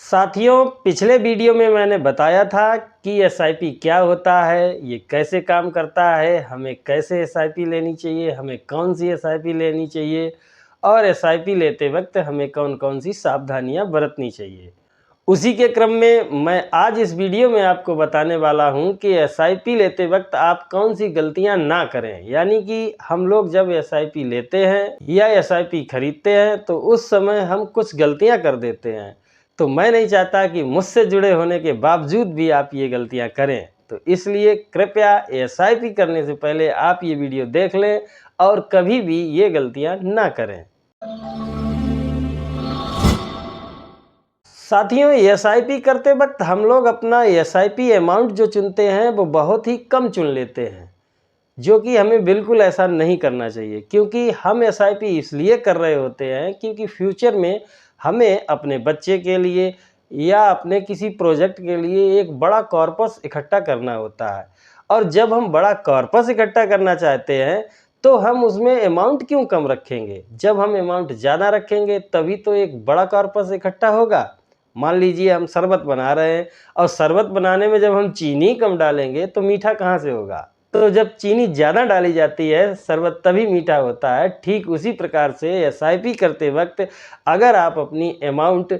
साथियों, पिछले वीडियो में मैंने बताया था कि एसआईपी क्या होता है, ये कैसे काम करता है, हमें कैसे एसआईपी लेनी चाहिए, हमें कौन सी एसआईपी लेनी चाहिए और एसआईपी लेते वक्त हमें कौन कौन सी सावधानियां बरतनी चाहिए। उसी के क्रम में मैं आज इस वीडियो में आपको बताने वाला हूं कि एसआईपी लेते वक्त आप कौन सी गलतियां ना करें। यानी कि हम लोग जब एसआईपी लेते हैं या एसआईपी खरीदते हैं तो उस समय हम कुछ गलतियां कर देते हैं। तो मैं नहीं चाहता कि मुझसे जुड़े होने के बावजूद भी आप ये गलतियां करें। तो इसलिए कृपया एसआईपी करने से पहले आप ये वीडियो देख लें और कभी भी ये गलतियां ना करें। साथियों, एसआईपी करते वक्त हम लोग अपना एसआईपी अमाउंट जो चुनते हैं वो बहुत ही कम चुन लेते हैं, जो कि हमें बिल्कुल ऐसा नहीं करना चाहिए। क्योंकि हम एसआईपी इसलिए कर रहे होते हैं क्योंकि फ्यूचर में हमें अपने बच्चे के लिए या अपने किसी प्रोजेक्ट के लिए एक बड़ा कॉर्पस इकट्ठा करना होता है। और जब हम बड़ा कॉर्पस इकट्ठा करना चाहते हैं तो हम उसमें अमाउंट क्यों कम रखेंगे? जब हम अमाउंट ज़्यादा रखेंगे तभी तो एक बड़ा कॉर्पस इकट्ठा होगा। मान लीजिए हम शरबत बना रहे हैं और शरबत बनाने में जब हम चीनी कम डालेंगे तो मीठा कहाँ से होगा? तो जब चीनी ज़्यादा डाली जाती है शरबत तभी मीठा होता है। ठीक उसी प्रकार से एसआईपी करते वक्त अगर आप अपनी अमाउंट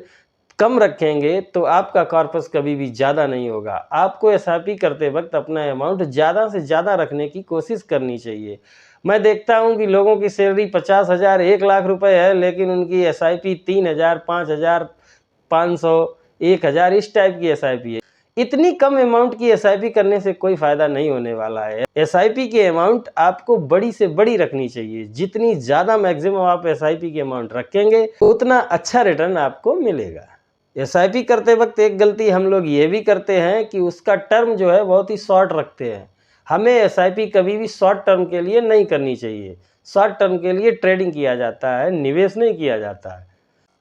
कम रखेंगे तो आपका कॉर्पस कभी भी ज़्यादा नहीं होगा। आपको एसआईपी करते वक्त अपना अमाउंट ज़्यादा से ज़्यादा रखने की कोशिश करनी चाहिए। मैं देखता हूं कि लोगों की सैलरी 50,000 1 लाख रुपए है, लेकिन उनकी एसआईपी 3,000 5,000 500 1,000 इस टाइप की एसआईपी है। इतनी कम अमाउंट की एसआईपी करने से कोई फायदा नहीं होने वाला है। एसआईपी की अमाउंट आपको बड़ी से बड़ी रखनी चाहिए। जितनी ज़्यादा मैक्सिमम आप एसआईपी की अमाउंट रखेंगे उतना अच्छा रिटर्न आपको मिलेगा। एसआईपी करते वक्त एक गलती हम लोग ये भी करते हैं कि उसका टर्म जो है बहुत ही शॉर्ट रखते हैं। हमें एसआईपी कभी भी शॉर्ट टर्म के लिए नहीं करनी चाहिए। शॉर्ट टर्म के लिए ट्रेडिंग किया जाता है, निवेश नहीं किया जाता है।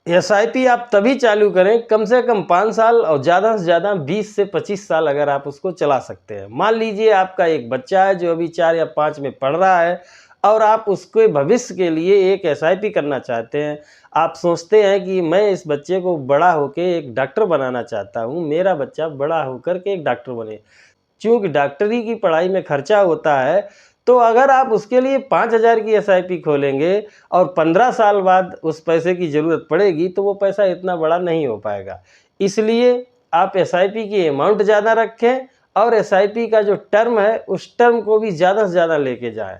एसआईपी आप तभी चालू करें कम से कम 5 साल और ज़्यादा से ज़्यादा 20 से 25 साल अगर आप उसको चला सकते हैं। मान लीजिए आपका एक बच्चा है जो अभी 4 या 5 में पढ़ रहा है और आप उसके भविष्य के लिए एक एसआईपी करना चाहते हैं। आप सोचते हैं कि मैं इस बच्चे को बड़ा होकर एक डॉक्टर बनाना चाहता हूँ, मेरा बच्चा बड़ा होकर के एक डॉक्टर बने। चूँकि डॉक्टरी की पढ़ाई में खर्चा होता है, तो अगर आप उसके लिए 5,000 की एसआईपी खोलेंगे और 15 साल बाद उस पैसे की ज़रूरत पड़ेगी तो वो पैसा इतना बड़ा नहीं हो पाएगा। इसलिए आप एसआईपी की अमाउंट ज़्यादा रखें और एसआईपी का जो टर्म है उस टर्म को भी ज़्यादा से ज़्यादा लेके जाएं।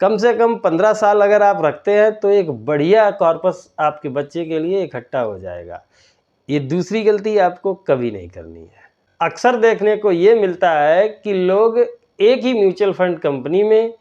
कम से कम 15 साल अगर आप रखते हैं तो एक बढ़िया कॉर्पस आपके बच्चे के लिए इकट्ठा हो जाएगा। ये दूसरी गलती आपको कभी नहीं करनी है। अक्सर देखने को ये मिलता है कि लोग एक ही म्यूचुअल फंड कंपनी में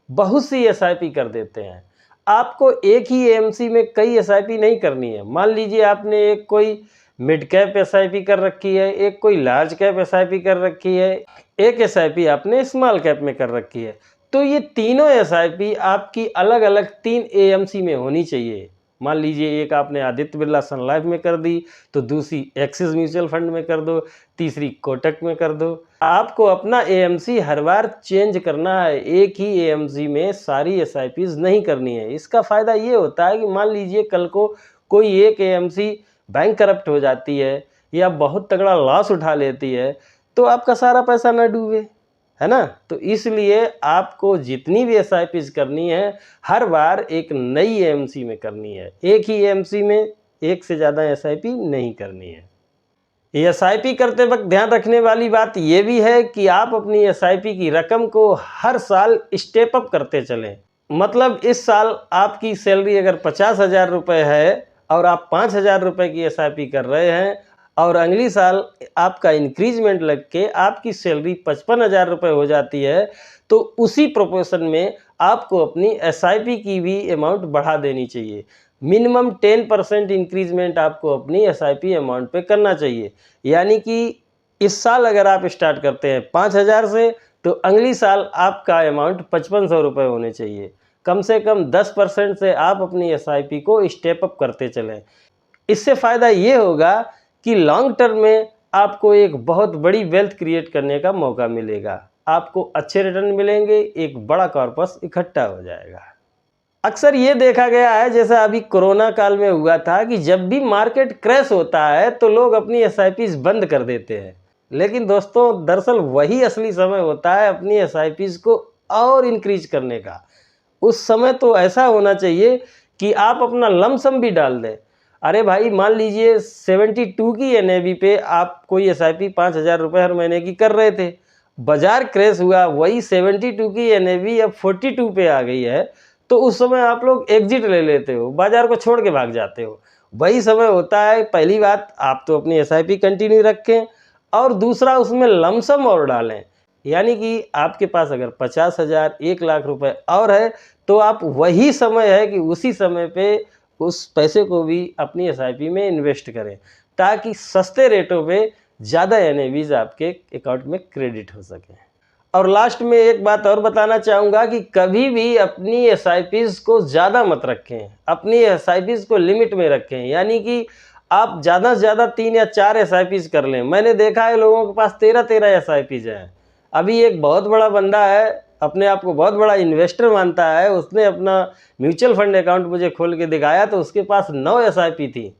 बहुत सी एसआईपी कर देते हैं। आपको एक ही एएमसी में कई एसआईपी नहीं करनी है। मान लीजिए आपने एक कोई मिड कैप एसआईपी कर रखी है, एक कोई लार्ज कैप एसआईपी कर रखी है, एक एसआईपी आपने स्मॉल कैप में कर रखी है। तो ये तीनों एसआईपी आपकी अलग अलग 3 एएमसी में होनी चाहिए। मान लीजिए एक आपने आदित्य बिरला सन लाइफ में कर दी, तो दूसरी एक्सिस म्यूचुअल फंड में कर दो, तीसरी कोटक में कर दो। आपको अपना एएमसी हर बार चेंज करना है। एक ही एएमसी में सारी एसआईपीज नहीं करनी है। इसका फ़ायदा ये होता है कि मान लीजिए कल को कोई एक एएमसी बैंक करप्ट हो जाती है या बहुत तगड़ा लॉस उठा लेती है तो आपका सारा पैसा ना डूबे, है ना? तो इसलिए आपको जितनी भी एसआईपीज करनी है हर बार एक नई एएमसी में करनी है। एक ही एएमसी में एक से ज़्यादा एसआईपी नहीं करनी है। एसआईपी करते वक्त ध्यान रखने वाली बात यह भी है कि आप अपनी एसआईपी की रकम को हर साल स्टेप अप करते चलें। मतलब इस साल आपकी सैलरी अगर 50,000 रुपये है और आप 5,000 रुपये की एसआईपी कर रहे हैं और अगली साल आपका इंक्रीजमेंट लग के आपकी सैलरी 55,000 रुपये हो जाती है, तो उसी प्रोपोर्शन में आपको अपनी एसआईपी की भी अमाउंट बढ़ा देनी चाहिए। मिनिमम 10% इंक्रीजमेंट आपको अपनी एसआईपी अमाउंट पे करना चाहिए। यानी कि इस साल अगर आप स्टार्ट करते हैं 5,000 से तो अगली साल आपका अमाउंट 5,500 रुपये होने चाहिए। कम से कम 10% से आप अपनी एसआईपी को स्टेप अप करते चलें। इससे फ़ायदा ये होगा कि लॉन्ग टर्म में आपको एक बहुत बड़ी वेल्थ क्रिएट करने का मौका मिलेगा। आपको अच्छे रिटर्न मिलेंगे, एक बड़ा कॉर्पस इकट्ठा हो जाएगा। अक्सर ये देखा गया है, जैसा अभी कोरोना काल में हुआ था, कि जब भी मार्केट क्रैश होता है तो लोग अपनी एसआईपीज बंद कर देते हैं। लेकिन दोस्तों, दरअसल वही असली समय होता है अपनी एसआईपीज को और इंक्रीज करने का। उस समय तो ऐसा होना चाहिए कि आप अपना लमसम भी डाल दें। अरे भाई, मान लीजिए 72 की एनएवी पे आप कोई एसआईपी 5,000 रुपये हर महीने की कर रहे थे, बाजार क्रैश हुआ, वही 72 की एनएवी अब 42 पे आ गई है, तो उस समय आप लोग एग्जिट ले लेते हो, बाजार को छोड़ के भाग जाते हो। वही समय होता है। पहली बात, आप तो अपनी एसआईपी कंटिन्यू रखें, और दूसरा उसमें लमसम और डालें। यानी कि आपके पास अगर 50,000, 1,00,000 रुपए और है, तो आप वही समय है कि उसी समय पे उस पैसे को भी अपनी एसआईपी में इन्वेस्ट करें, ताकि सस्ते रेटों पे ज़्यादा एनएवीज आपके अकाउंट में क्रेडिट हो सकें। और लास्ट में एक बात और बताना चाहूँगा कि कभी भी अपनी एसआईपीज को ज़्यादा मत रखें, अपनी एसआईपीज को लिमिट में रखें। यानी कि आप ज़्यादा से ज़्यादा 3 या 4 एसआईपीज कर लें। मैंने देखा है लोगों के पास 13-13 एसआईपीज हैं। अभी एक बहुत बड़ा बंदा है, अपने आप को बहुत बड़ा इन्वेस्टर मानता है, उसने अपना म्यूचुअल फंड अकाउंट मुझे खोल के दिखाया तो उसके पास 9 एसआईपी थी।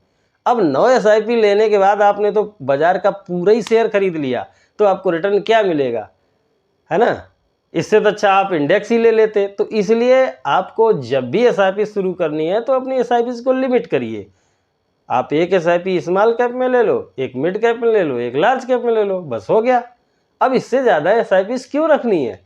अब 9 एसआईपी लेने के बाद आपने तो बाजार का पूरा ही शेयर खरीद लिया, तो आपको रिटर्न क्या मिलेगा, है ना? इससे तो अच्छा आप इंडेक्स ही ले लेते। तो इसलिए आपको जब भी एसआईपी शुरू करनी है तो अपनी एसआईपी को लिमिट करिए। आप एक एसआईपी स्मॉल कैप में ले लो, एक मिड कैप में ले लो, एक लार्ज कैप में ले लो, बस हो गया। अब इससे ज़्यादा एसआईपी क्यों रखनी है?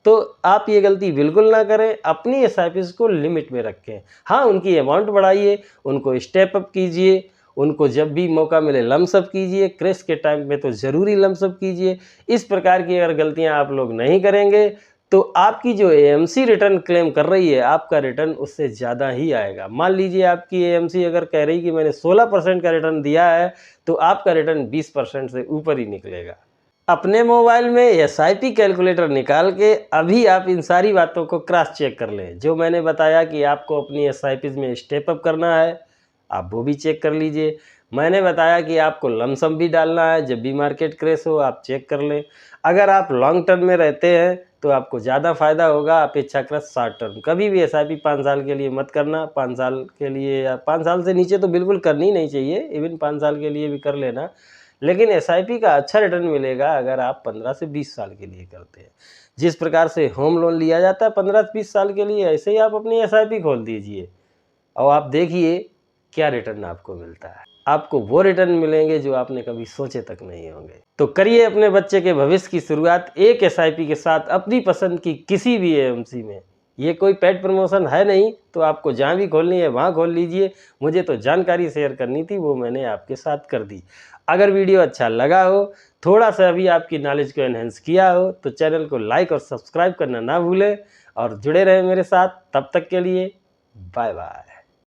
तो आप ये गलती बिल्कुल ना करें, अपनी एसआईपीज को लिमिट में रखें। हाँ, उनकी अमाउंट बढ़ाइए, उनको स्टेप अप कीजिए, उनको जब भी मौका मिले लमसम कीजिए, क्रैश के टाइम में तो ज़रूरी लमसम कीजिए। इस प्रकार की अगर गलतियां आप लोग नहीं करेंगे तो आपकी जो एएमसी रिटर्न क्लेम कर रही है, आपका रिटर्न उससे ज़्यादा ही आएगा। मान लीजिए आपकी एएमसी अगर कह रही कि मैंने 16% का रिटर्न दिया है, तो आपका रिटर्न 20% से ऊपर ही निकलेगा। अपने मोबाइल में एसआईपी कैलकुलेटर निकाल के अभी आप इन सारी बातों को क्रॉस चेक कर लें। जो मैंने बताया कि आपको अपनी एसआईपीज में स्टेप अप करना है, आप वो भी चेक कर लीजिए। मैंने बताया कि आपको लमसम भी डालना है, जब भी मार्केट क्रैश हो आप चेक कर लें। अगर आप लॉन्ग टर्म में रहते हैं तो आपको ज़्यादा फायदा होगा अपेक्षाकृत शॉर्ट टर्म। कभी भी एसआईपी 5 साल के लिए मत करना। 5 साल के लिए या 5 साल से नीचे तो बिल्कुल करनी नहीं चाहिए, इवन 5 साल के लिए भी कर लेना। लेकिन एसआईपी का अच्छा रिटर्न मिलेगा अगर आप 15 से 20 साल के लिए करते हैं। जिस प्रकार से होम लोन लिया जाता है 15-20 साल के लिए, ऐसे ही आप अपनी एसआईपी खोल दीजिए और आप देखिए क्या रिटर्न आपको मिलता है। आपको वो रिटर्न मिलेंगे जो आपने कभी सोचे तक नहीं होंगे। तो करिए अपने बच्चे के भविष्य की शुरुआत एक एसआईपी के साथ, अपनी पसंद की किसी भी एएमसी में। ये कोई पेड प्रमोशन है नहीं, तो आपको जहाँ भी खोलनी है वहाँ खोल लीजिए। मुझे तो जानकारी शेयर करनी थी, वो मैंने आपके साथ कर दी। अगर वीडियो अच्छा लगा हो, थोड़ा सा भी आपकी नॉलेज को एनहेंस किया हो, तो चैनल को लाइक और सब्सक्राइब करना ना भूलें और जुड़े रहें मेरे साथ। तब तक के लिए बाय बाय।